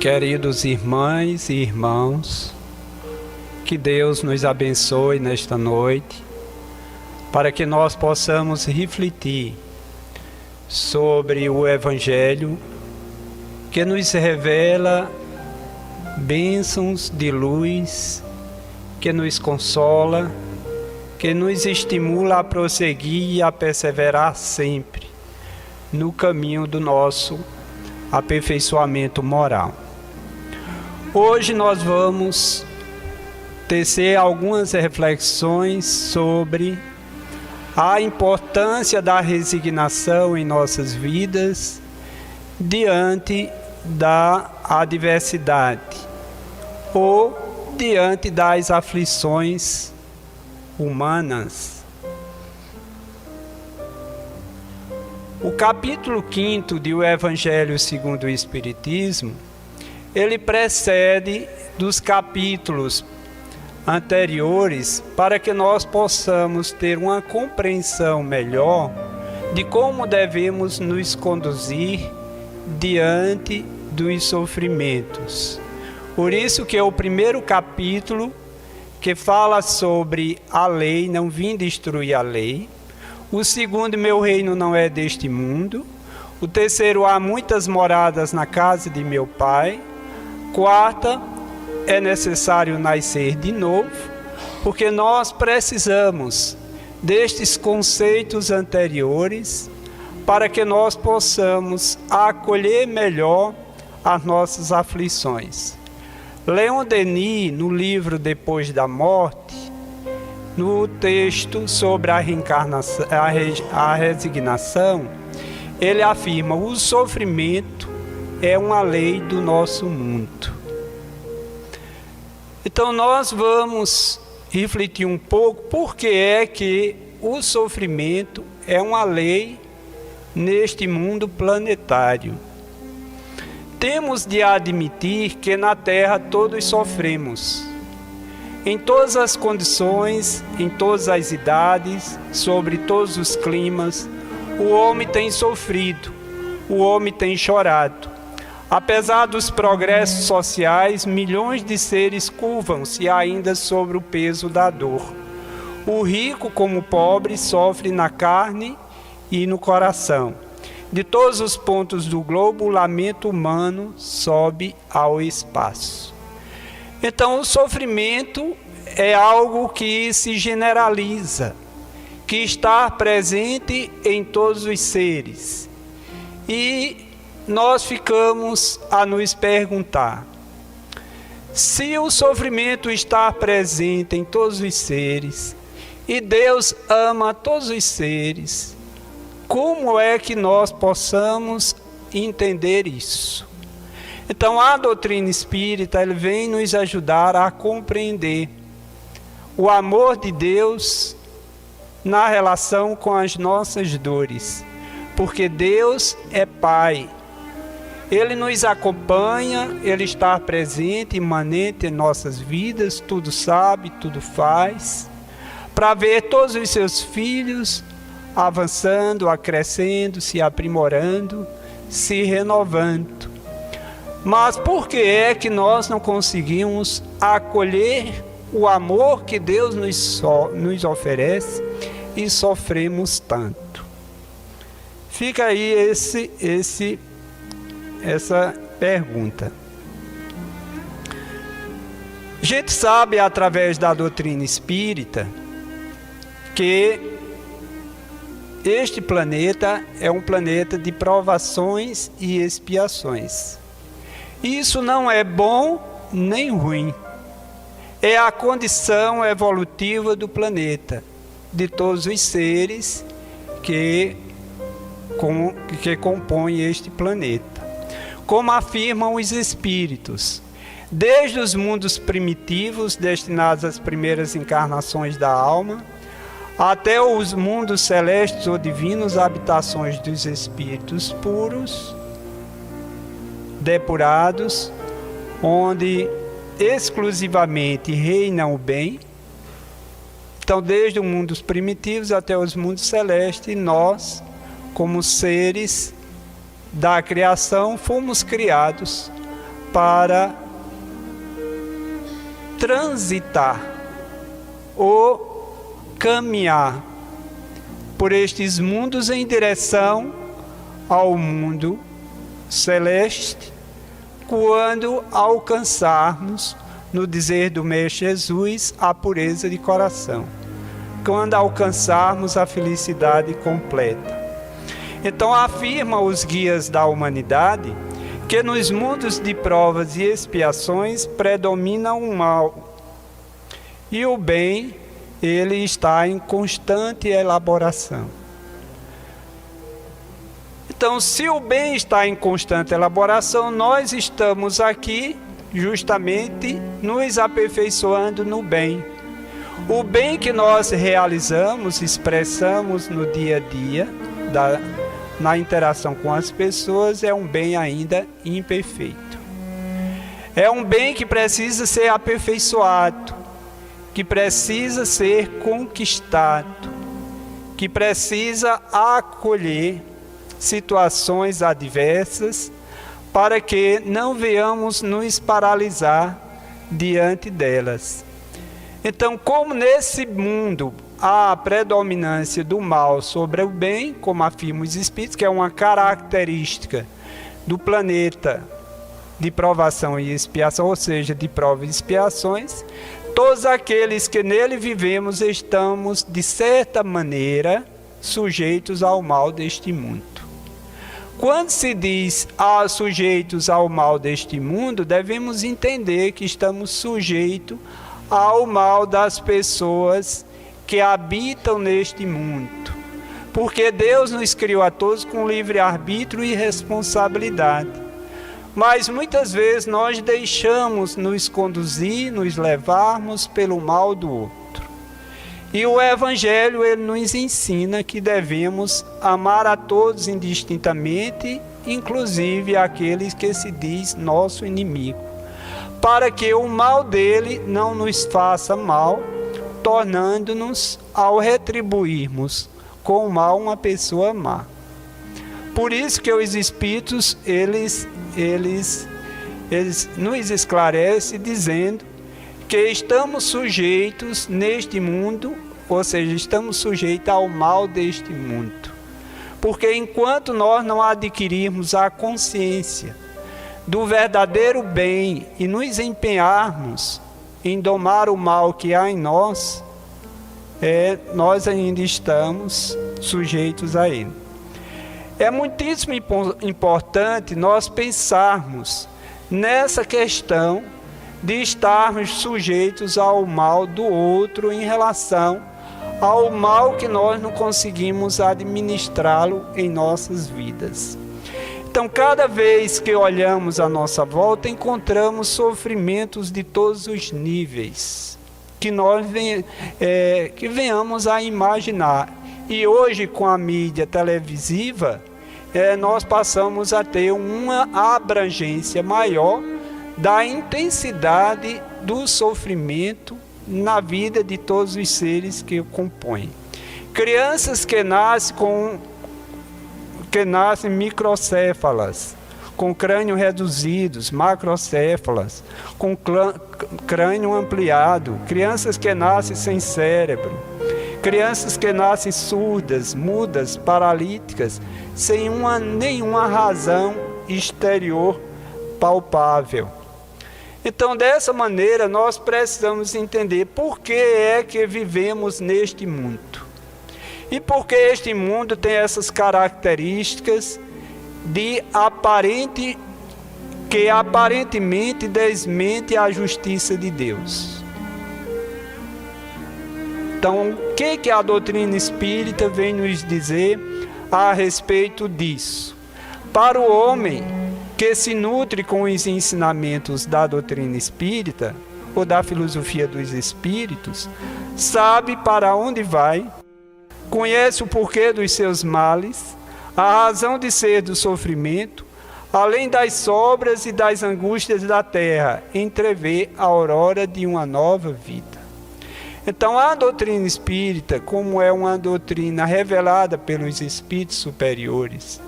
Queridos irmãs e irmãos, que Deus nos abençoe nesta noite, para que nós possamos refletir sobre o Evangelho, que nos revela bênçãos de luz, que nos consola, que nos estimula a prosseguir e a perseverar sempre no caminho do nosso aperfeiçoamento moral. Hoje nós vamos tecer algumas reflexões sobre a importância da resignação em nossas vidas diante da adversidade ou diante das aflições humanas. O capítulo 5 do Evangelho segundo o Espiritismo, ele precede dos capítulos anteriores para que nós possamos ter uma compreensão melhor de como devemos nos conduzir diante dos sofrimentos. Por isso que é o primeiro capítulo que fala sobre a lei, não vim destruir a lei. O segundo, meu reino não é deste mundo. O terceiro, há muitas moradas na casa de meu Pai. Quarta, é necessário nascer de novo, porque nós precisamos destes conceitos anteriores para que nós possamos acolher melhor as nossas aflições. Leon Denis, no livro Depois da Morte, no texto sobre a reencarnação, a resignação, ele afirma: o sofrimento é uma lei do nosso mundo. Então nós vamos refletir um pouco por que é que o sofrimento é uma lei neste mundo planetário. Temos de admitir que na Terra todos sofremos. Em todas as condições, em todas as idades, sobre todos os climas, o homem tem sofrido, o homem tem chorado. Apesar dos progressos sociais, milhões de seres curvam-se ainda sobre o peso da dor. O rico, como o pobre, sofre na carne e no coração. De todos os pontos do globo, o lamento humano sobe ao espaço. Então, o sofrimento é algo que se generaliza, que está presente em todos os seres. E nós ficamos a nos perguntar: se o sofrimento está presente em todos os seres, e Deus ama todos os seres, como é que nós possamos entender isso? Então, a doutrina espírita ele vem nos ajudar a compreender o amor de Deus na relação com as nossas dores, porque Deus é Pai. Ele nos acompanha, Ele está presente, imanente em nossas vidas, tudo sabe, tudo faz, para ver todos os seus filhos avançando, acrescendo, se aprimorando, se renovando. Mas por que é que nós não conseguimos acolher o amor que Deus nos oferece e sofremos tanto? Fica aí essa pergunta. A gente sabe através da doutrina espírita que este planeta é um planeta de provações e expiações. Isso não é bom nem ruim. É a condição evolutiva do planeta, de todos os seres que compõem este planeta. Como afirmam os espíritos, desde os mundos primitivos, destinados às primeiras encarnações da alma, até os mundos celestes ou divinos, habitações dos espíritos puros, depurados, onde exclusivamente reina o bem. Então, desde os mundos primitivos até os mundos celestes, nós, como seres da criação, fomos criados para transitar ou caminhar por estes mundos em direção ao mundo celeste, quando alcançarmos, no dizer do Mestre Jesus, a pureza de coração, quando alcançarmos a felicidade completa. Então afirma os guias da humanidade que nos mundos de provas e expiações predomina o mal, e o bem, ele está em constante elaboração. Então, se o bem está em constante elaboração, nós estamos aqui justamente nos aperfeiçoando no bem. O bem que nós realizamos, expressamos no dia a dia, na interação com as pessoas, é um bem ainda imperfeito. É um bem que precisa ser aperfeiçoado, que precisa ser conquistado, que precisa acolher situações adversas, para que não venhamos nos paralisar diante delas. Então, como nesse mundo há a predominância do mal sobre o bem, como afirmam os Espíritos, que é uma característica do planeta de provação e expiação, ou seja, de provas e expiações, todos aqueles que nele vivemos estamos, de certa maneira, sujeitos ao mal deste mundo. Quando se diz sujeitos ao mal deste mundo, devemos entender que estamos sujeitos ao mal das pessoas que habitam neste mundo. Porque Deus nos criou a todos com livre-arbítrio e responsabilidade. Mas muitas vezes nós deixamos nos conduzir, nos levarmos pelo mal do outro. E o Evangelho, ele nos ensina que devemos amar a todos indistintamente, inclusive aqueles que se diz nosso inimigo, para que o mal dele não nos faça mal, tornando-nos, ao retribuirmos com o mal, uma pessoa má. Por isso que os Espíritos, eles nos esclarecem dizendo que estamos sujeitos neste mundo, ou seja, estamos sujeitos ao mal deste mundo. Porque enquanto nós não adquirirmos a consciência do verdadeiro bem e nos empenharmos em domar o mal que há em nós, nós ainda estamos sujeitos a ele. É muitíssimo importante nós pensarmos nessa questão de estarmos sujeitos ao mal do outro em relação ao mal que nós não conseguimos administrá-lo em nossas vidas. Então, cada vez que olhamos à nossa volta, encontramos sofrimentos de todos os níveis que nós que venhamos a imaginar. E hoje, com a mídia televisiva, nós passamos a ter uma abrangência maior da intensidade do sofrimento na vida de todos os seres que o compõem. Crianças que nascem microcéfalas, com crânio reduzidos, macrocéfalas, com crânio ampliado, crianças que nascem sem cérebro, crianças que nascem surdas, mudas, paralíticas, sem nenhuma razão exterior palpável. Então, dessa maneira, nós precisamos entender por que é que vivemos neste mundo. E por que este mundo tem essas características que aparentemente desmente a justiça de Deus. Então, o que a doutrina espírita vem nos dizer a respeito disso? Para o homem que se nutre com os ensinamentos da doutrina espírita, ou da filosofia dos espíritos, sabe para onde vai, conhece o porquê dos seus males, a razão de ser do sofrimento, além das sobras e das angústias da terra, entrevê a aurora de uma nova vida. Então, a doutrina espírita, como é uma doutrina revelada pelos espíritos superiores,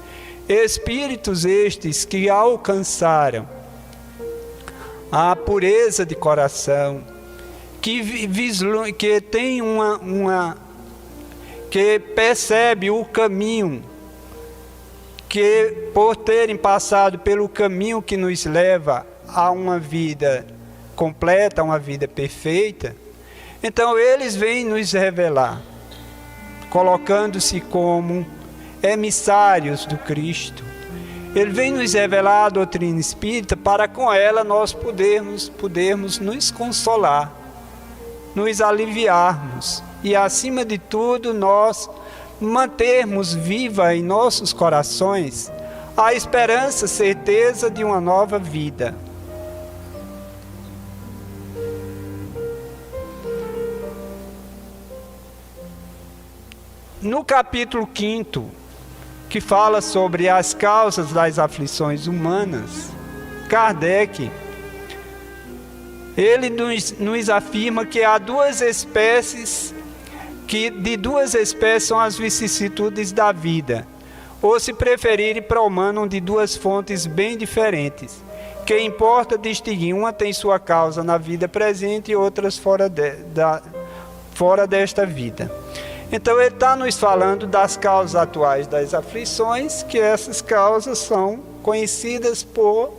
espíritos estes que alcançaram a pureza de coração, que tem que percebe o caminho, que por terem passado pelo caminho que nos leva a uma vida completa, a uma vida perfeita, então eles vêm nos revelar, colocando-se como emissários do Cristo. Ele vem nos revelar a doutrina espírita para com ela nós podermos nos consolar, nos aliviarmos e, acima de tudo, nós mantermos viva em nossos corações a esperança, certeza de uma nova vida. No capítulo 5, que fala sobre as causas das aflições humanas, Kardec, ele nos afirma que há duas espécies, que de duas espécies são as vicissitudes da vida, ou se preferirem, promanam de duas fontes bem diferentes, que importa distinguir, uma tem sua causa na vida presente e outras fora desta vida. Então ele está nos falando das causas atuais das aflições, que essas causas são conhecidas por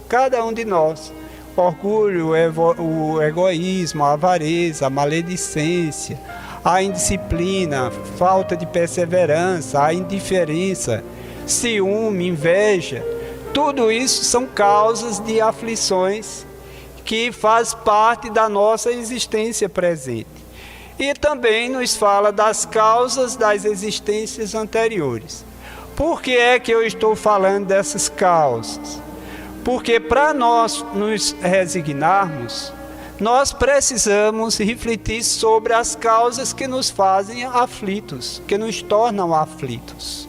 cada um de nós. O orgulho, o egoísmo, a avareza, a maledicência, a indisciplina, a falta de perseverança, a indiferença, ciúme, inveja. Tudo isso são causas de aflições que faz parte da nossa existência presente. E também nos fala das causas das existências anteriores. Por que é que eu estou falando dessas causas? Porque para nós nos resignarmos, nós precisamos refletir sobre as causas que nos fazem aflitos, que nos tornam aflitos.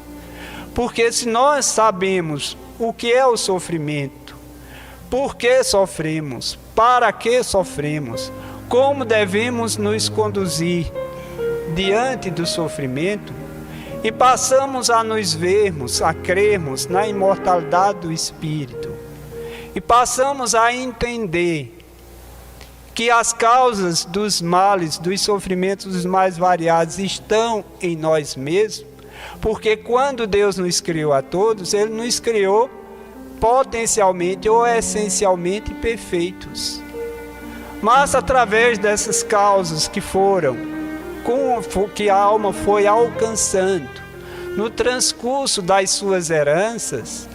Porque se nós sabemos o que é o sofrimento, por que sofremos, para que sofremos, como devemos nos conduzir diante do sofrimento, e passamos a nos vermos, a crermos na imortalidade do Espírito, e passamos a entender que as causas dos males, dos sofrimentos mais variados estão em nós mesmos, porque quando Deus nos criou a todos, Ele nos criou potencialmente ou essencialmente perfeitos. Mas através dessas causas que a alma foi alcançando no transcurso das suas heranças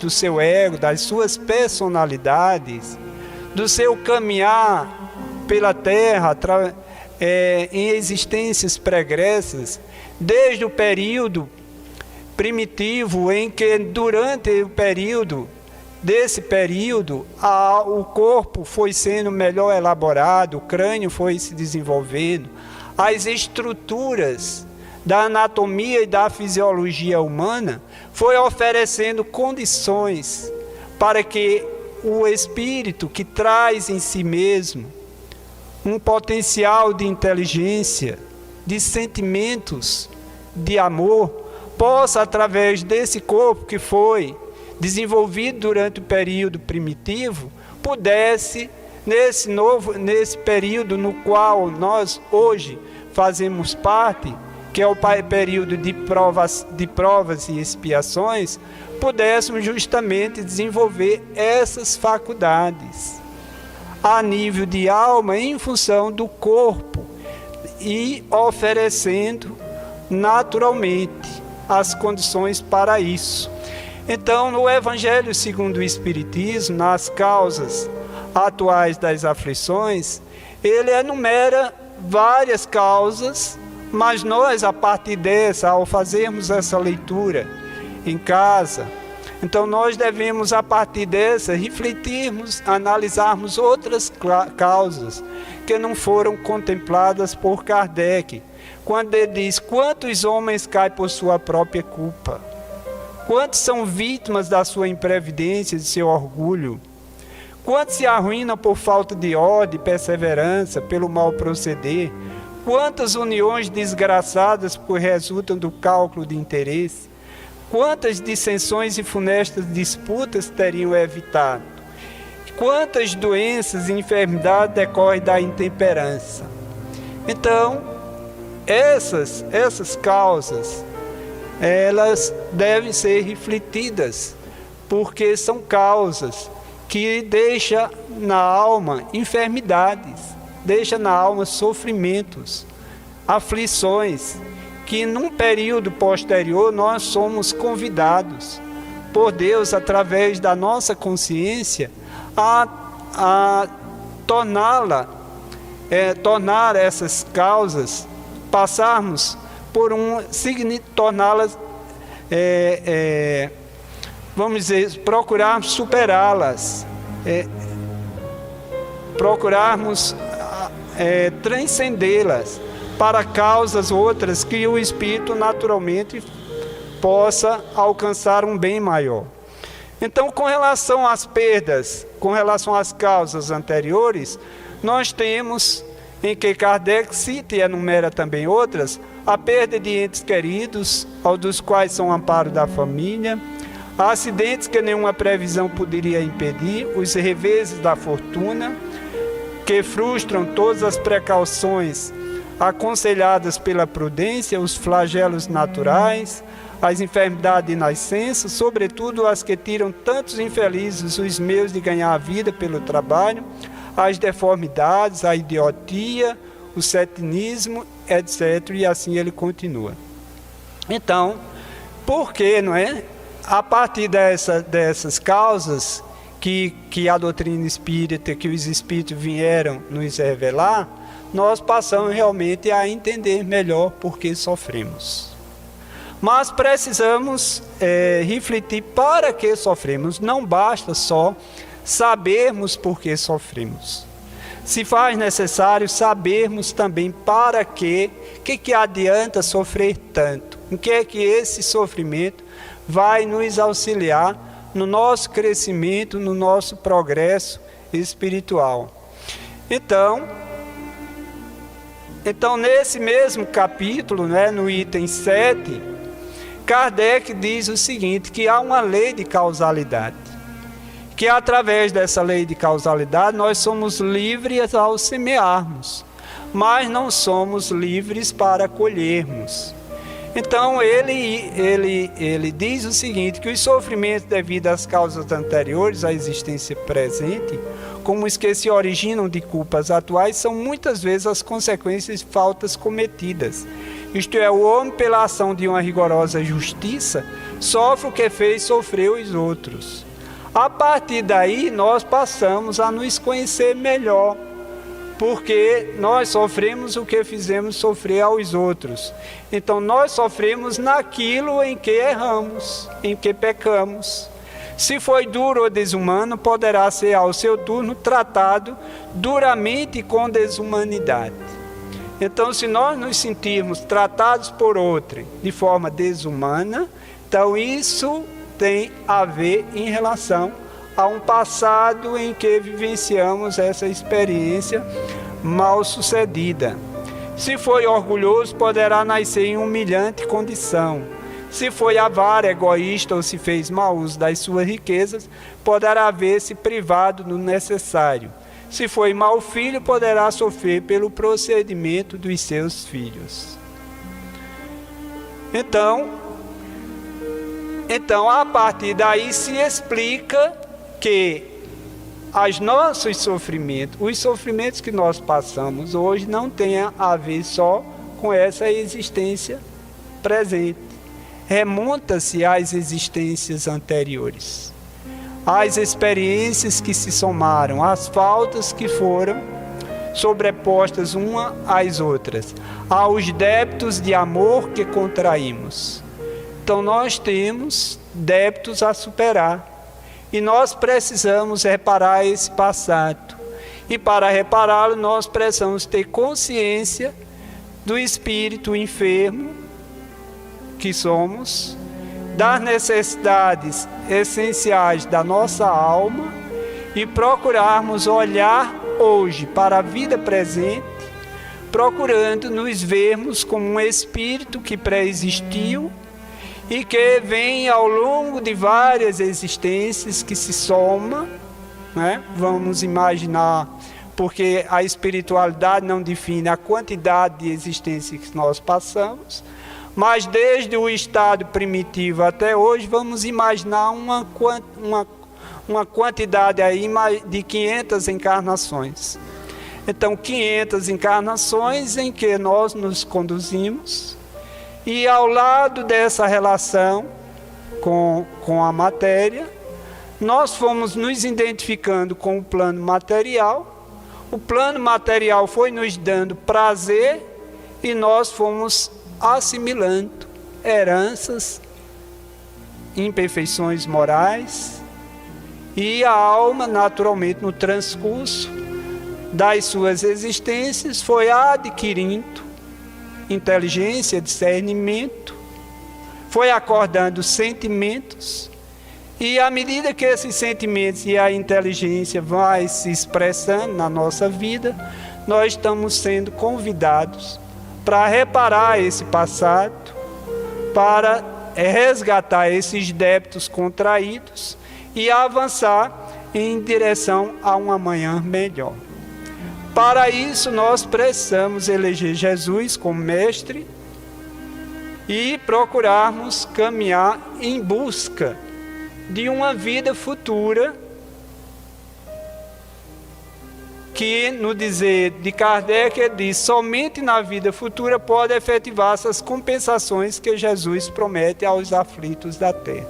do seu ego, das suas personalidades, do seu caminhar pela terra em existências pregressas, desde o período primitivo, em que durante o período o corpo foi sendo melhor elaborado, o crânio foi se desenvolvendo, as estruturas da anatomia e da fisiologia humana foi oferecendo condições para que o espírito, que traz em si mesmo um potencial de inteligência, de sentimentos, de amor, possa, através desse corpo que foi desenvolvido durante o período primitivo, pudesse, nesse período no qual nós hoje fazemos parte, que é o período de provas e expiações, pudéssemos justamente desenvolver essas faculdades a nível de alma em função do corpo e oferecendo naturalmente as condições para isso. Então, no Evangelho segundo o Espiritismo, nas causas atuais das aflições, ele enumera várias causas, mas nós, a partir dessa, ao fazermos essa leitura em casa, então nós devemos, a partir dessa, refletirmos, analisarmos outras causas que não foram contempladas por Kardec, quando ele diz: quantos homens caem por sua própria culpa? Quantos são vítimas da sua imprevidência, de seu orgulho? Quantos se arruinam por falta de ordem, perseverança, pelo mal proceder? Quantas uniões desgraçadas resultam do cálculo de interesse? quantas dissensões e funestas disputas teriam evitado? Quantas doenças e enfermidades decorrem da intemperança? Então, essas causas, elas devem ser refletidas, porque são causas que deixam na alma enfermidades, deixam na alma sofrimentos, aflições, que num período posterior nós somos convidados por Deus, através da nossa consciência, a tornar essas causas, passarmos por torná-las, vamos dizer, procurarmos superá-las, procurarmos transcendê-las para causas outras que o Espírito naturalmente possa alcançar um bem maior. Então, com relação às perdas, com relação às causas anteriores, nós temos, em que Kardec cita e enumera também outras, a perda de entes queridos, ao dos quais são amparo da família, acidentes que nenhuma previsão poderia impedir, os reveses da fortuna, que frustram todas as precauções aconselhadas pela prudência, os flagelos naturais, as enfermidades de nascença, sobretudo as que tiram tantos infelizes os meios de ganhar a vida pelo trabalho, as deformidades, a idiotia, o cetinismo, etc. E assim ele continua. Então, por que, não é? A partir dessas causas que a doutrina espírita, que os espíritos vieram nos revelar, nós passamos realmente a entender melhor por que sofremos. Mas precisamos refletir para que sofremos. Não basta só sabermos por que sofremos. Se faz necessário sabermos também para que adianta sofrer tanto. O que é que esse sofrimento vai nos auxiliar no nosso crescimento, no nosso progresso espiritual. Então nesse mesmo capítulo, né, no item 7, Kardec diz o seguinte, que há uma lei de causalidade, que através dessa lei de causalidade nós somos livres ao semearmos, mas não somos livres para colhermos. Então ele diz o seguinte, que os sofrimentos devido às causas anteriores à existência presente, como os que se originam de culpas atuais, são muitas vezes as consequências de faltas cometidas. Isto é, o homem, pela ação de uma rigorosa justiça, sofre o que fez sofrer os outros. A partir daí, nós passamos a nos conhecer melhor, porque nós sofremos o que fizemos sofrer aos outros. Então, nós sofremos naquilo em que erramos, em que pecamos. Se foi duro ou desumano, poderá ser ao seu turno tratado duramente com desumanidade. Então, se nós nos sentirmos tratados por outro de forma desumana, então isso tem a ver em relação a um passado em que vivenciamos essa experiência mal sucedida. Se foi orgulhoso, poderá nascer em humilhante condição. Se foi avaro, egoísta ou se fez mau uso das suas riquezas, poderá ver-se privado do necessário. Se foi mau filho, poderá sofrer pelo procedimento dos seus filhos. Então, a partir daí se explica que os nossos sofrimentos, os sofrimentos que nós passamos hoje, não têm a ver só com essa existência presente. Remonta-se às existências anteriores, às experiências que se somaram, às faltas que foram sobrepostas umas às outras, aos débitos de amor que contraímos. Então nós temos débitos a superar e nós precisamos reparar esse passado. E para repará-lo nós precisamos ter consciência do espírito enfermo que somos, das necessidades essenciais da nossa alma e procurarmos olhar hoje para a vida presente, procurando nos vermos como um espírito que pré-existiu e que vem ao longo de várias existências que se soma, né? Vamos imaginar, porque a espiritualidade não define a quantidade de existências que nós passamos, mas desde o estado primitivo até hoje, vamos imaginar uma quantidade aí de 500 encarnações. Então, 500 encarnações em que nós nos conduzimos, e ao lado dessa relação com a matéria, nós fomos nos identificando com o plano material, o plano material foi nos dando prazer e nós fomos assimilando heranças, imperfeições morais, e a alma, naturalmente, no transcurso das suas existências, foi adquirindo inteligência, discernimento, foi acordando sentimentos, e à medida que esses sentimentos e a inteligência vai se expressando na nossa vida, nós estamos sendo convidados para reparar esse passado, para resgatar esses débitos contraídos e avançar em direção a um amanhã melhor. Para isso, nós precisamos eleger Jesus como mestre e procurarmos caminhar em busca de uma vida futura que, no dizer de Kardec, ele diz: somente na vida futura pode efetivar essas compensações que Jesus promete aos aflitos da terra.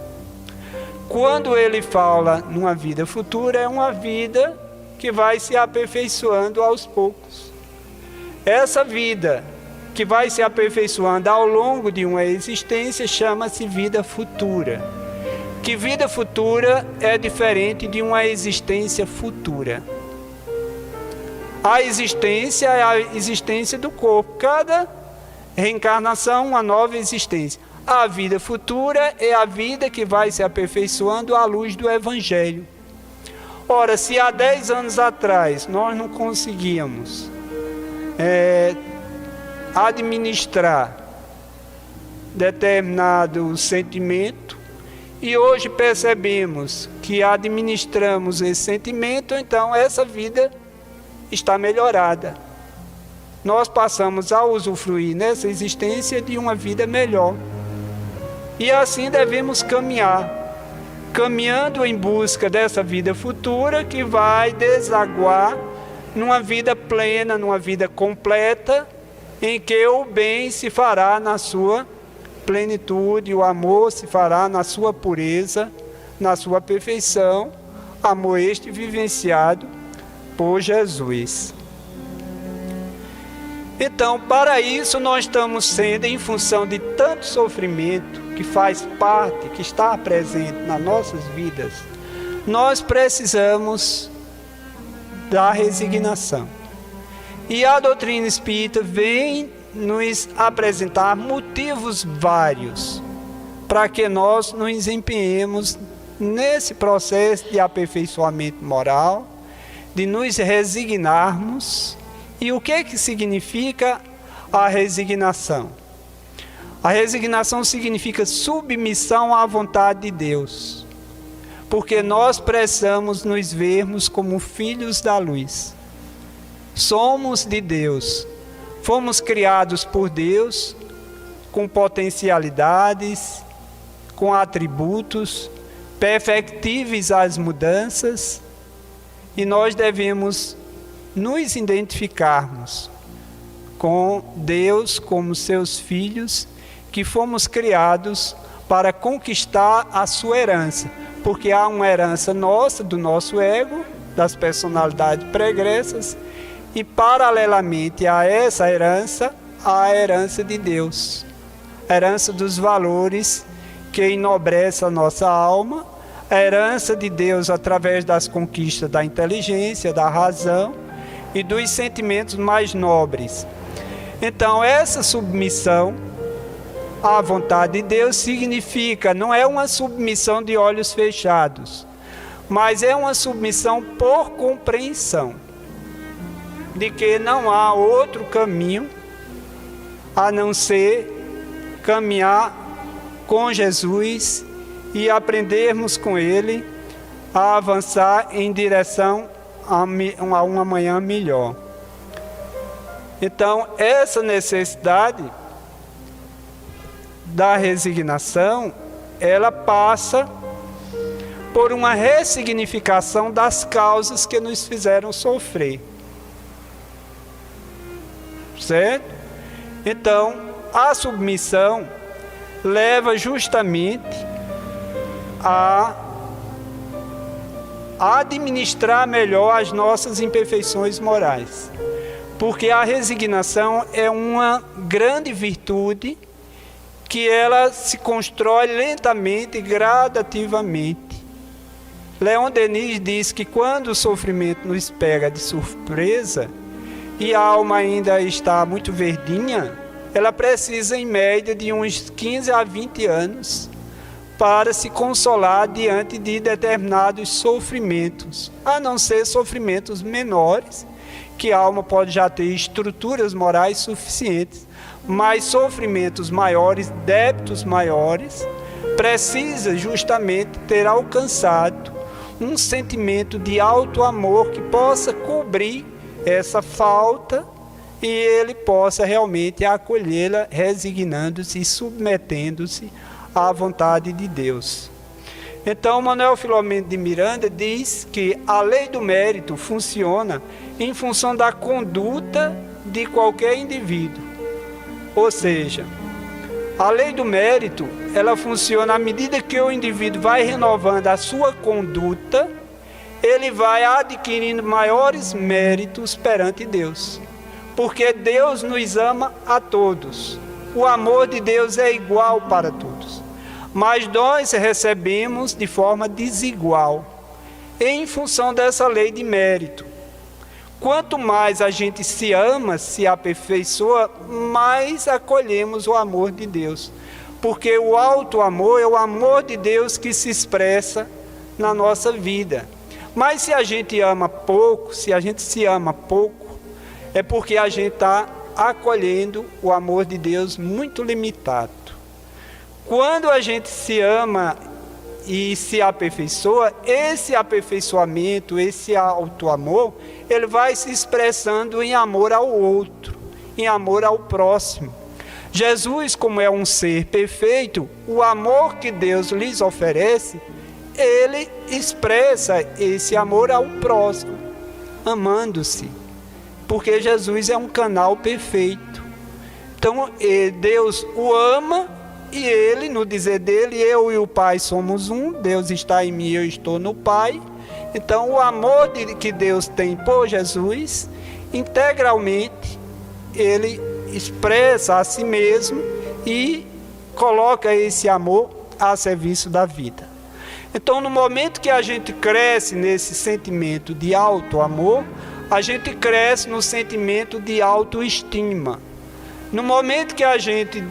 Quando ele fala numa vida futura, é uma vida que vai se aperfeiçoando aos poucos. Essa vida que vai se aperfeiçoando ao longo de uma existência chama-se vida futura. Que vida futura é diferente de uma existência futura. A existência é a existência do corpo. Cada reencarnação, uma nova existência. A vida futura é a vida que vai se aperfeiçoando à luz do Evangelho. Ora, se há 10 anos atrás nós não conseguíamos administrar determinado sentimento, e hoje percebemos que administramos esse sentimento, então essa vida está melhorada. Nós passamos a usufruir nessa existência de uma vida melhor. E assim devemos caminhando em busca dessa vida futura que vai desaguar numa vida plena, numa vida completa, em que o bem se fará na sua plenitude, o amor se fará na sua pureza, na sua perfeição, amor este vivenciado por Jesus. Então, para isso nós estamos sendo, em função de tanto sofrimento que faz parte, que está presente nas nossas vidas, nós precisamos da resignação. E a doutrina espírita vem nos apresentar motivos vários para que nós nos empenhemos nesse processo de aperfeiçoamento moral, de nos resignarmos. E o que significa a resignação? A resignação significa submissão à vontade de Deus, porque nós precisamos nos vermos como filhos da luz. Somos de Deus, fomos criados por Deus, com potencialidades, com atributos, perfectíveis às mudanças, e nós devemos nos identificarmos com Deus como seus filhos, que fomos criados para conquistar a sua herança, porque há uma herança nossa, do nosso ego, das personalidades pregressas, e paralelamente a essa herança, a herança de Deus, a herança dos valores que enobrece a nossa alma, a herança de Deus através das conquistas da inteligência, da razão e dos sentimentos mais nobres. Então, essa submissão à vontade de Deus significa, não é uma submissão de olhos fechados, mas é uma submissão por compreensão de que não há outro caminho a não ser caminhar com Jesus e aprendermos com Ele a avançar em direção a um amanhã melhor. Então, essa necessidade da resignação, ela passa por uma ressignificação das causas que nos fizeram sofrer. Certo? Então, a submissão leva justamente a administrar melhor as nossas imperfeições morais. Porque a resignação é uma grande virtude que ela se constrói lentamente e gradativamente. Leon Denis diz que quando o sofrimento nos pega de surpresa e a alma ainda está muito verdinha, ela precisa em média de uns 15 a 20 anos para se consolar diante de determinados sofrimentos, a não ser sofrimentos menores, que a alma pode já ter estruturas morais suficientes, mas sofrimentos maiores, débitos maiores, precisa justamente ter alcançado um sentimento de alto amor que possa cobrir essa falta e ele possa realmente acolhê-la, resignando-se e submetendo-se à vontade de Deus. Então, Manuel Filomeno de Miranda diz que a lei do mérito funciona em função da conduta de qualquer indivíduo. Ou seja, a lei do mérito, ela funciona à medida que o indivíduo vai renovando a sua conduta, ele vai adquirindo maiores méritos perante Deus. Porque Deus nos ama a todos. O amor de Deus é igual para todos. Mas nós recebemos de forma desigual, em função dessa lei de mérito. Quanto mais a gente se ama, se aperfeiçoa, mais acolhemos o amor de Deus. Porque o alto amor é o amor de Deus que se expressa na nossa vida. Mas se a gente ama pouco, se a gente se ama pouco, é porque a gente está acolhendo o amor de Deus muito limitado. Quando a gente se ama e se aperfeiçoa, esse aperfeiçoamento, esse alto amor, ele vai se expressando em amor ao outro, em amor ao próximo. Jesus, como é um ser perfeito, o amor que Deus lhes oferece, ele expressa esse amor ao próximo, amando-se, porque Jesus é um canal perfeito. Então, Deus o ama e ele, no dizer dele, eu e o Pai somos um, Deus está em mim, eu estou no Pai. Então, o amor que Deus tem por Jesus, integralmente, ele expressa a si mesmo e coloca esse amor a serviço da vida. Então, no momento que a gente cresce nesse sentimento de alto amor, a gente cresce no sentimento de autoestima. No momento que a gente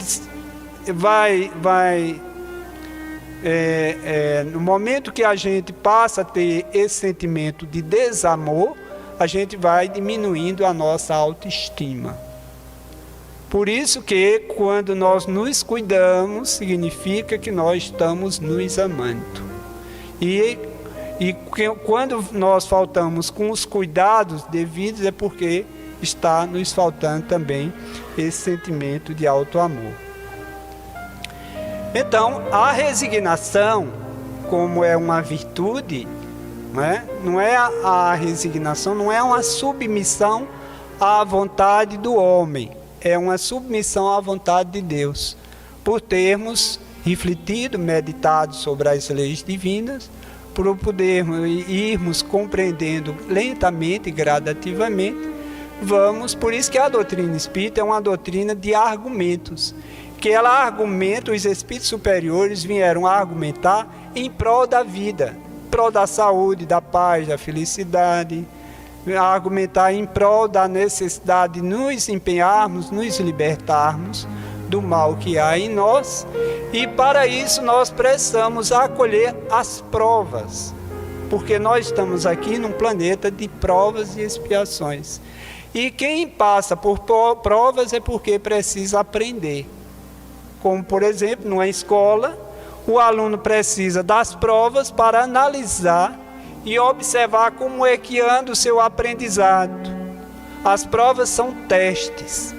no momento que a gente passa a ter esse sentimento de desamor, a gente vai diminuindo a nossa autoestima. Por isso que quando nós nos cuidamos, significa que nós estamos nos amando. E quando nós faltamos com os cuidados devidos, é porque está nos faltando também esse sentimento de alto amor. Então, a resignação, como é uma virtude, não é a resignação, não é uma submissão à vontade do homem, é uma submissão à vontade de Deus. Por termos refletido, meditado sobre as leis divinas, por podermos irmos compreendendo lentamente e gradativamente, por isso que a doutrina espírita é uma doutrina de argumentos, que ela argumenta, os espíritos superiores vieram argumentar em prol da vida, em prol da saúde, da paz, da felicidade, argumentar em prol da necessidade de nos empenharmos, nos libertarmos do mal que há em nós, e para isso nós precisamos acolher as provas, porque nós estamos aqui num planeta de provas e expiações, e quem passa por provas é porque precisa aprender. como, por exemplo, numa escola, o aluno precisa das provas para analisar e observar como é que anda o seu aprendizado. As provas são testes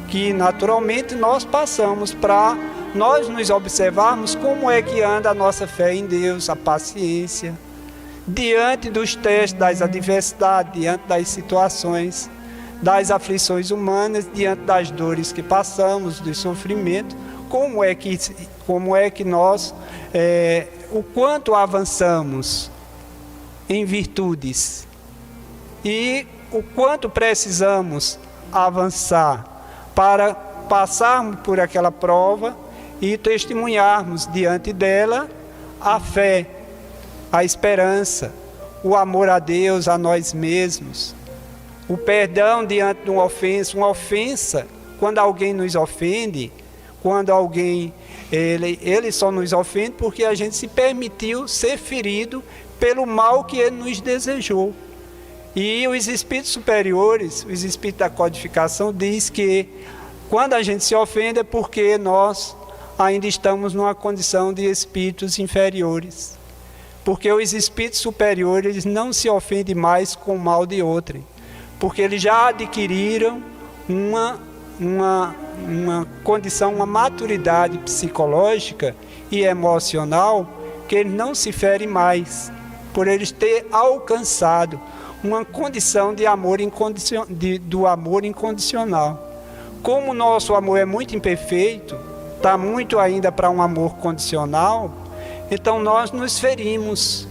que, naturalmente, nós passamos para nós nos observarmos como é que anda a nossa fé em Deus, a paciência, diante dos testes, das adversidades, diante das situações, das aflições humanas, diante das dores que passamos, do sofrimento, como é que nós, o quanto avançamos em virtudes e o quanto precisamos avançar para passarmos por aquela prova e testemunharmos diante dela a fé, a esperança, o amor a Deus, a nós mesmos, o perdão diante de uma ofensa, quando alguém nos ofende, quando alguém, ele só nos ofende porque a gente se permitiu ser ferido pelo mal que ele nos desejou. E os espíritos superiores, os espíritos da codificação, diz que quando a gente se ofende é porque nós ainda estamos numa condição de espíritos inferiores. Porque os espíritos superiores não se ofendem mais com o mal de outrem, porque eles já adquiriram uma condição, uma maturidade psicológica e emocional, que eles não se ferem mais, por eles ter alcançado uma condição de amor do amor incondicional. Como o nosso amor é muito imperfeito, está muito ainda para um amor condicional, então nós nos ferimos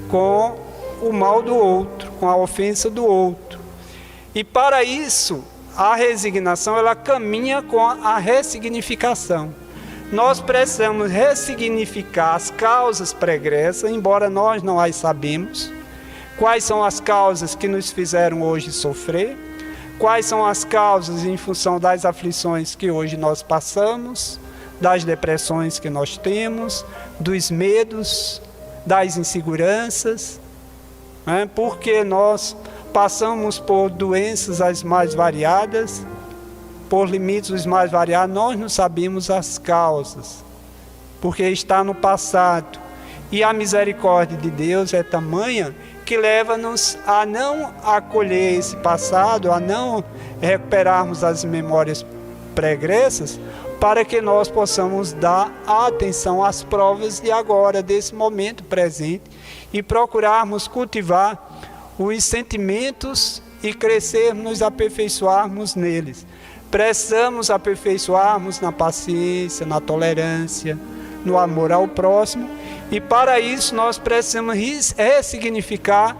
com o mal do outro, com a ofensa do outro. E para isso, a resignação, ela caminha com a ressignificação. Nós precisamos ressignificar as causas pregressas, embora nós não as sabemos. Quais são as causas que nos fizeram hoje sofrer? Quais são as causas em função das aflições que hoje nós passamos, das depressões que nós temos, dos medos, das inseguranças, né? Porque nós passamos por doenças as mais variadas, por limites os mais variados, nós não sabemos as causas, porque está no passado. E a misericórdia de Deus é tamanha que leva-nos a não acolher esse passado, a não recuperarmos as memórias pregressas, para que nós possamos dar atenção às provas de agora, desse momento presente, e procurarmos cultivar os sentimentos e crescermos, nos aperfeiçoarmos neles. Precisamos aperfeiçoarmos na paciência, na tolerância, no amor ao próximo, e para isso nós precisamos ressignificar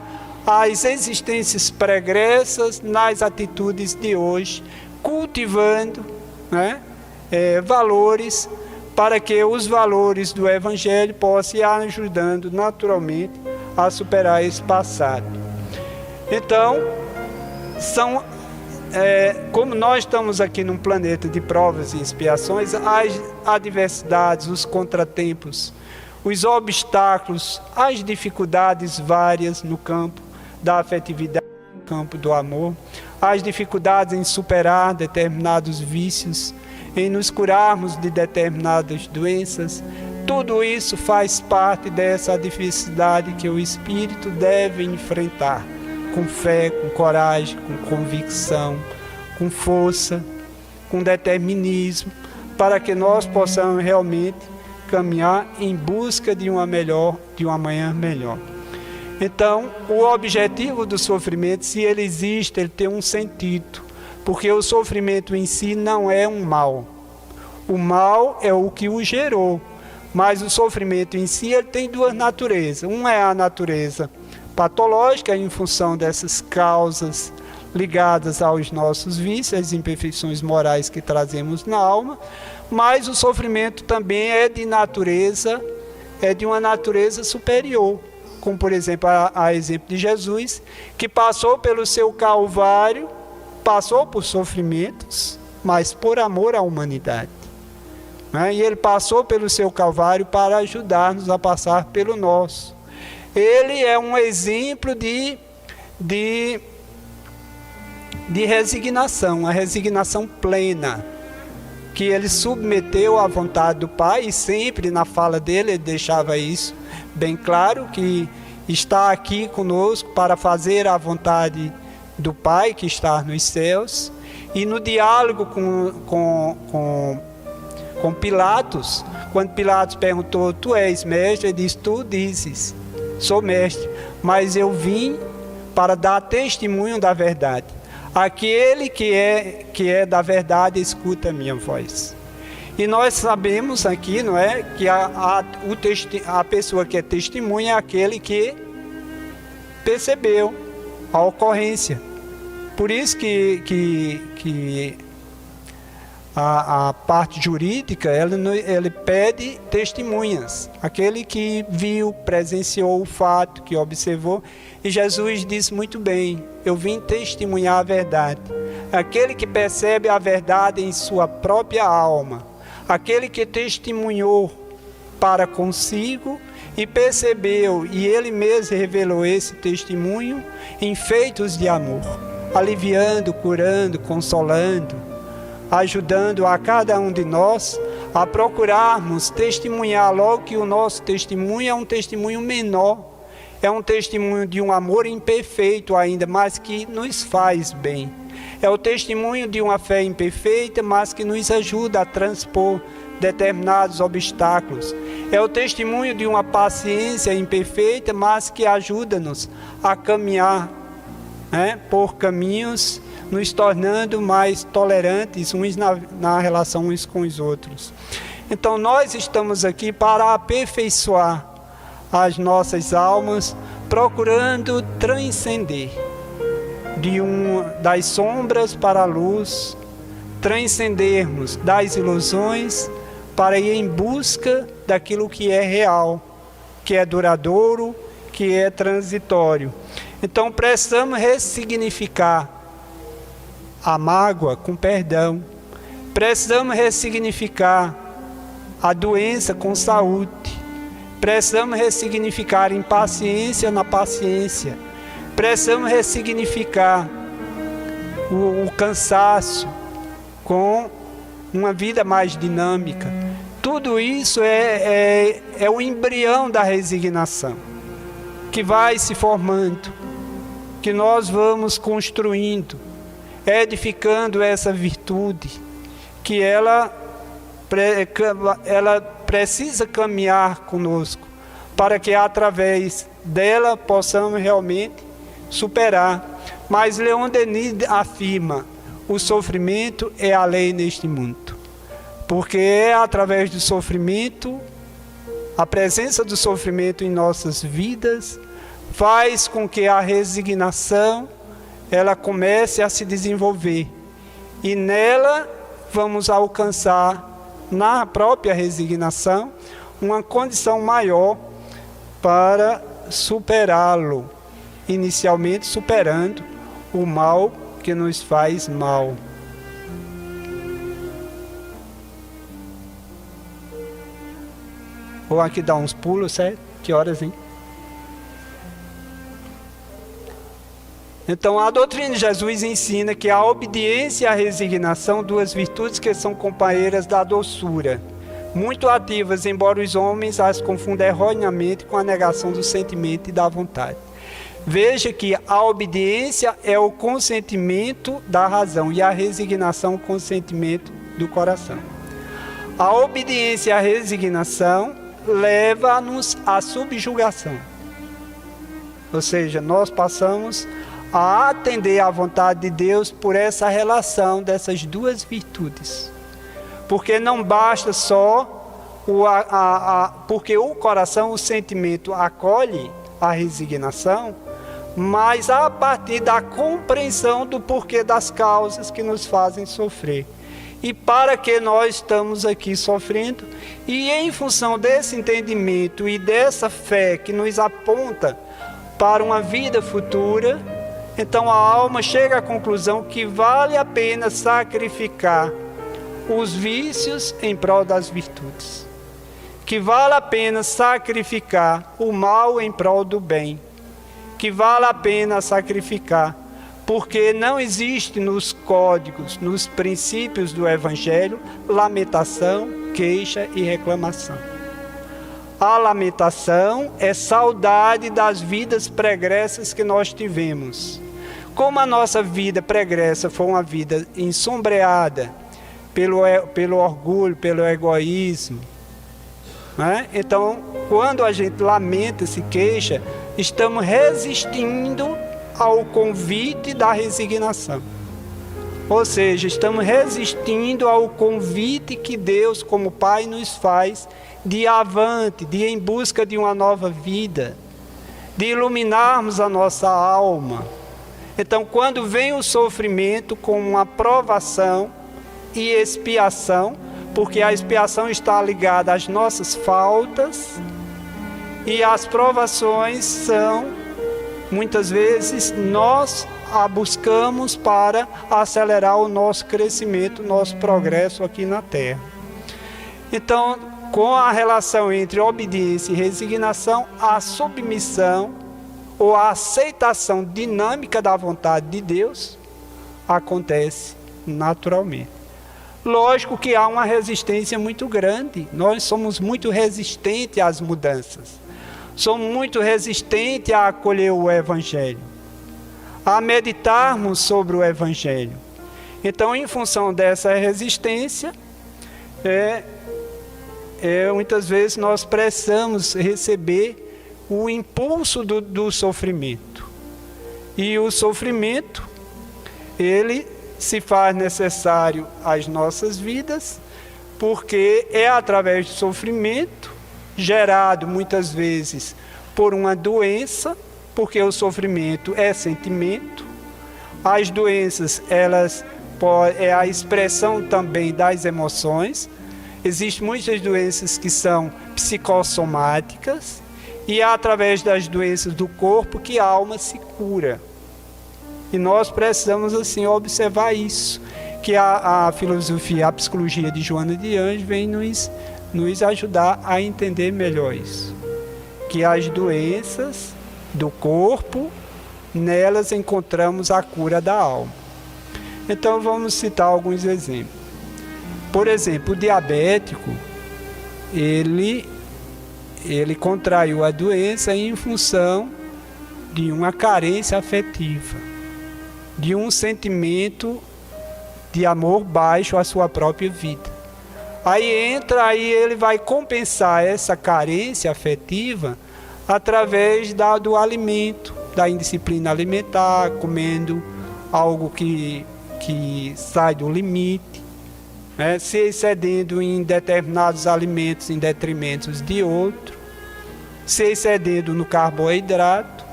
as existências pregressas nas atitudes de hoje, cultivando, né, valores, para que os valores do Evangelho possam ir ajudando naturalmente a superar esse passado. Então, como nós estamos aqui num planeta de provas e expiações, as adversidades, os contratempos, os obstáculos, as dificuldades várias no campo da afetividade, no campo do amor, as dificuldades em superar determinados vícios, em nos curarmos de determinadas doenças, tudo isso faz parte dessa dificuldade que o espírito deve enfrentar, com fé, com coragem, com convicção, com força, com determinismo, para que nós possamos realmente caminhar em busca de uma amanhã melhor. Então, o objetivo do sofrimento, se ele existe, ele tem um sentido, porque o sofrimento em si não é um mal. O mal é o que o gerou, mas o sofrimento em si, ele tem duas naturezas. Uma é a natureza patológica, em função dessas causas ligadas aos nossos vícios, às imperfeições morais que trazemos na alma, mas o sofrimento também é de uma natureza superior, como por exemplo a exemplo de Jesus, que passou pelo seu Calvário, passou por sofrimentos, mas por amor à humanidade, né? E ele passou pelo seu Calvário para ajudar-nos a passar pelo nosso. Ele é um exemplo de resignação, a resignação plena. que ele submeteu à vontade do Pai, e sempre na fala dele ele deixava isso bem claro, que está aqui conosco para fazer a vontade do Pai que está nos céus. E no diálogo com Pilatos, quando Pilatos perguntou: tu és mestre? Ele disse: tu dizes, sou mestre, mas eu vim para dar testemunho da verdade. Aquele que é da verdade escuta a minha voz. E nós sabemos aqui, não é, que a pessoa que é testemunha é aquele que percebeu a ocorrência. Por isso que a parte jurídica, ele pede testemunhas. Aquele que viu, presenciou o fato, que observou. E Jesus disse muito bem: eu vim testemunhar a verdade. Aquele que percebe a verdade em sua própria alma. Aquele que testemunhou para consigo e percebeu, e ele mesmo revelou esse testemunho em feitos de amor, aliviando, curando, consolando, ajudando a cada um de nós a procurarmos testemunhar logo que o nosso testemunho é um testemunho menor, é um testemunho de um amor imperfeito ainda, mas que nos faz bem. É o testemunho de uma fé imperfeita, mas que nos ajuda a transpor determinados obstáculos. É o testemunho de uma paciência imperfeita, mas que ajuda-nos a caminhar, né, por caminhos, nos tornando mais tolerantes uns na relação uns com os outros. Então nós estamos aqui para aperfeiçoar as nossas almas, procurando transcender das sombras para a luz, transcendermos das ilusões para ir em busca daquilo que é real, que é duradouro, que é transitório. Então precisamos ressignificar a mágoa com perdão. Precisamos ressignificar a doença com saúde. Precisamos ressignificar a impaciência na paciência. Precisamos ressignificar o cansaço com uma vida mais dinâmica. Tudo isso é o embrião da resignação, que vai se formando, que nós vamos construindo, edificando essa virtude, que ela precisa caminhar conosco, para que através dela possamos realmente superar. Mas Leon Denis afirma: o sofrimento é a lei neste mundo, porque é através do sofrimento, a presença do sofrimento em nossas vidas faz com que a resignação ela comece a se desenvolver, e nela vamos alcançar, na própria resignação, uma condição maior para superá-lo, inicialmente superando o mal que nos faz mal. Vou aqui dar uns pulos, certo? Que horas, hein? Então, a doutrina de Jesus ensina que a obediência e a resignação, duas virtudes que são companheiras da doçura, muito ativas, embora os homens as confundam erroneamente com a negação do sentimento e da vontade. Veja que a obediência é o consentimento da razão e a resignação o consentimento do coração. A obediência e a resignação leva-nos à subjugação. Ou seja, nós passamos a atender à vontade de Deus por essa relação dessas duas virtudes. Porque não basta só porque o coração, o sentimento acolhe a resignação, mas a partir da compreensão do porquê das causas que nos fazem sofrer. E para que nós estamos aqui sofrendo, e em função desse entendimento e dessa fé que nos aponta para uma vida futura, então a alma chega à conclusão que vale a pena sacrificar os vícios em prol das virtudes, que vale a pena sacrificar o mal em prol do bem, que vale a pena sacrificar porque não existe nos códigos, nos princípios do Evangelho, lamentação, queixa e reclamação. A lamentação é saudade das vidas pregressas que nós tivemos. Como a nossa vida pregressa foi uma vida ensombreada pelo orgulho, pelo egoísmo, né? Então, quando a gente lamenta, se queixa, estamos resistindo ao convite da resignação. Ou seja, estamos resistindo ao convite que Deus, como Pai, nos faz de ir avante, de ir em busca de uma nova vida, de iluminarmos a nossa alma. Então, quando vem o sofrimento com uma provação e expiação, porque a expiação está ligada às nossas faltas, e as provações são, muitas vezes, nós a buscamos para acelerar o nosso crescimento, o nosso progresso aqui na Terra. Então, com a relação entre obediência e resignação, a submissão ou a aceitação dinâmica da vontade de Deus acontece naturalmente. Lógico que há uma resistência muito grande. Nós somos muito resistentes às mudanças. Somos muito resistentes a acolher o Evangelho, a meditarmos sobre o Evangelho. Então, em função dessa resistência, muitas vezes nós precisamos receber o impulso do sofrimento. E o sofrimento, ele se faz necessário às nossas vidas, porque é através do sofrimento, gerado muitas vezes por uma doença, porque o sofrimento é sentimento. As doenças, é a expressão também das emoções. Existem muitas doenças que são psicossomáticas, e é através das doenças do corpo que a alma se cura. E nós precisamos assim observar isso, que a filosofia, a psicologia de Joana de Ângeles vem nos ajudar a entender melhor isso. Que as doenças do corpo, nelas encontramos a cura da alma. Então vamos citar alguns exemplos. Por exemplo, o diabético, ele contraiu a doença em função de uma carência afetiva, de um sentimento de amor baixo à sua própria vida. Aí ele vai compensar essa carência afetiva através do alimento, da indisciplina alimentar, comendo algo que sai do limite, né? Se excedendo em determinados alimentos em detrimento de outros, se excedendo no carboidrato.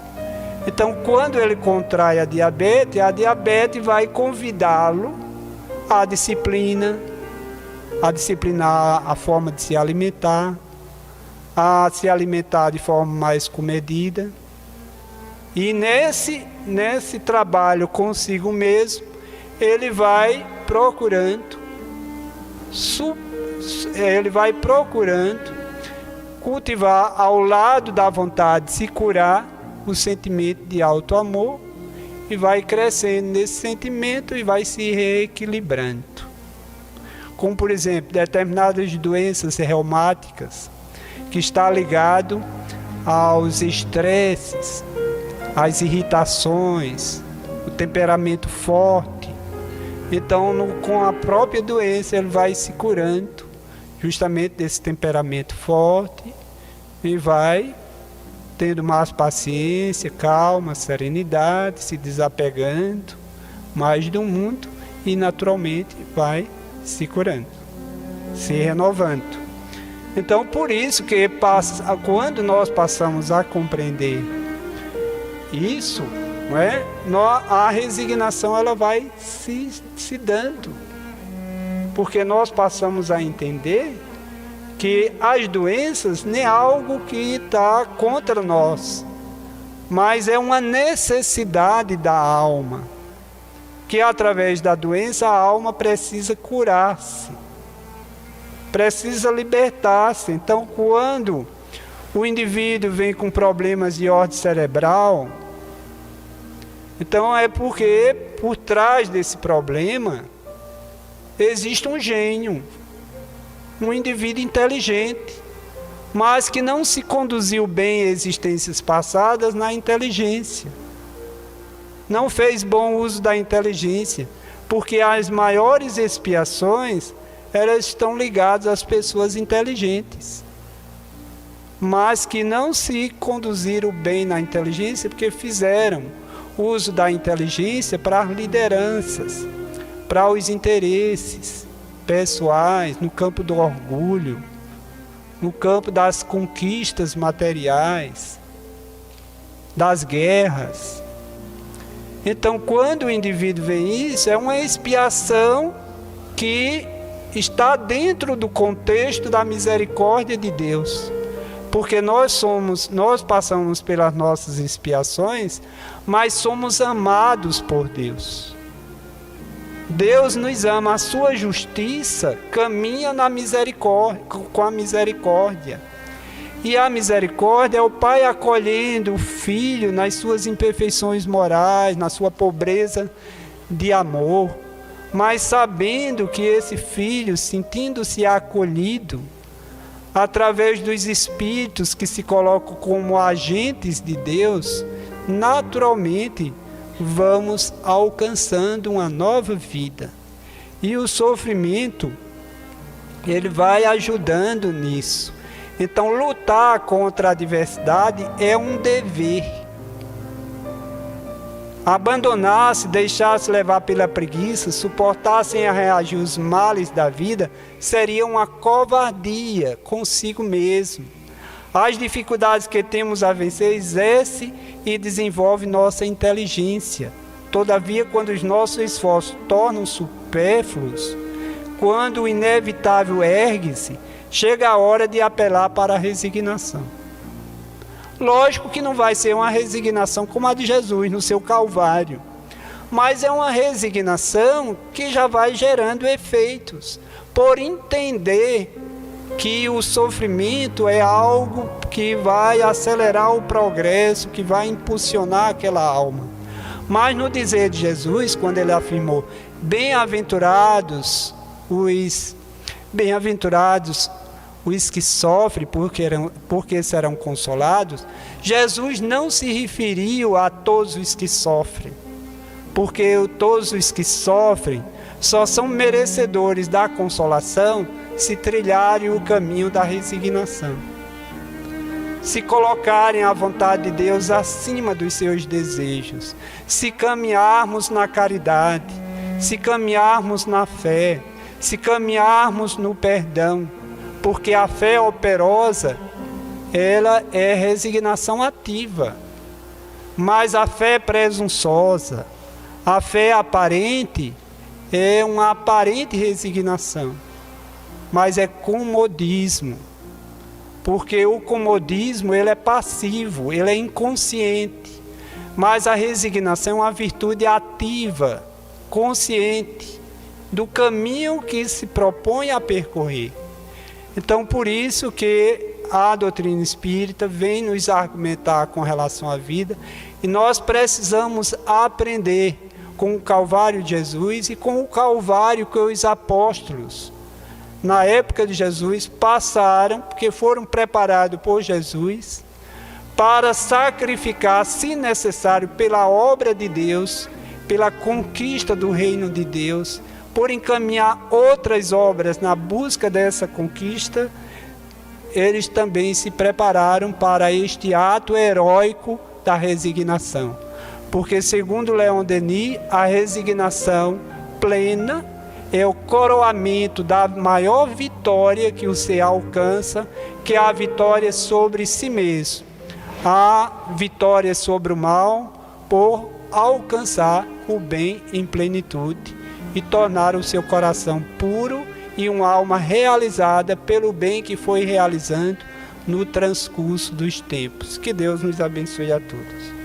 Então, quando ele contrai a diabetes vai convidá-lo à disciplina, a disciplinar a forma de se alimentar, a se alimentar de forma mais comedida. E nesse trabalho consigo mesmo, ele vai procurando cultivar ao lado da vontade de se curar o sentimento de auto-amor, e vai crescendo nesse sentimento e vai se reequilibrando. Como, por exemplo, determinadas doenças reumáticas, que está ligado aos estresses, às irritações, o temperamento forte. Então, com a própria doença, ele vai se curando justamente desse temperamento forte e vai tendo mais paciência, calma, serenidade, se desapegando mais do mundo e naturalmente vai se curando, se renovando. Então, por isso que quando nós passamos a compreender isso, não é? A resignação ela vai se dando, porque nós passamos a entender que as doenças não é algo que está contra nós, mas é uma necessidade da alma, que através da doença a alma precisa curar-se, precisa libertar-se. Então, quando o indivíduo vem com problemas de ordem cerebral, Então é porque por trás desse problema existe um gênio, um indivíduo inteligente, mas que não se conduziu bem em existências passadas na inteligência. Não fez bom uso da inteligência, porque as maiores expiações, elas estão ligadas às pessoas inteligentes, mas que não se conduziram bem na inteligência, porque fizeram uso da inteligência para as lideranças, para os interesses pessoais, no campo do orgulho, no campo das conquistas materiais, das guerras. Então, quando o indivíduo vê isso, é uma expiação que está dentro do contexto da misericórdia de Deus. Porque nós passamos pelas nossas expiações, mas somos amados por Deus. Deus nos ama, a sua justiça caminha na misericórdia, com a misericórdia. E a misericórdia é o pai acolhendo o filho nas suas imperfeições morais, na sua pobreza de amor, mas sabendo que esse filho, sentindo-se acolhido, através dos espíritos que se colocam como agentes de Deus, naturalmente vamos alcançando uma nova vida. E o sofrimento, ele vai ajudando nisso. Então, lutar contra a adversidade é um dever. Abandonar-se, deixar-se levar pela preguiça, suportar sem reagir os males da vida, seria uma covardia consigo mesmo. As dificuldades que temos a vencer exerce e desenvolve nossa inteligência. Todavia, quando os nossos esforços tornam supérfluos, quando o inevitável ergue-se, chega a hora de apelar para a resignação. Lógico que não vai ser uma resignação como a de Jesus no seu Calvário, mas é uma resignação que já vai gerando efeitos, por entender que o sofrimento é algo que vai acelerar o progresso, que vai impulsionar aquela alma. Mas no dizer de Jesus, quando ele afirmou, bem-aventurados os que sofrem, porque serão consolados, Jesus não se referiu a todos os que sofrem, porque todos os que sofrem só são merecedores da consolação se trilharem o caminho da resignação, se colocarem a vontade de Deus acima dos seus desejos, se caminharmos na caridade, se caminharmos na fé, se caminharmos no perdão, porque a fé operosa, ela é resignação ativa, mas a fé presunçosa, a fé aparente, é uma aparente resignação, mas é comodismo, porque o comodismo ele é passivo, ele é inconsciente, mas a resignação é uma virtude ativa, consciente, do caminho que se propõe a percorrer. Então, por isso que a doutrina espírita vem nos argumentar com relação à vida, e nós precisamos aprender com o Calvário de Jesus e com o Calvário que os apóstolos, na época de Jesus, passaram, porque foram preparados por Jesus, para sacrificar, se necessário, pela obra de Deus, pela conquista do reino de Deus, por encaminhar outras obras na busca dessa conquista. Eles também se prepararam para este ato heróico da resignação. Porque, segundo Leon Denis, a resignação plena é o coroamento da maior vitória que o ser alcança, que é a vitória sobre si mesmo. A vitória sobre o mal por alcançar o bem em plenitude e tornar o seu coração puro e uma alma realizada pelo bem que foi realizando no transcurso dos tempos. Que Deus nos abençoe a todos.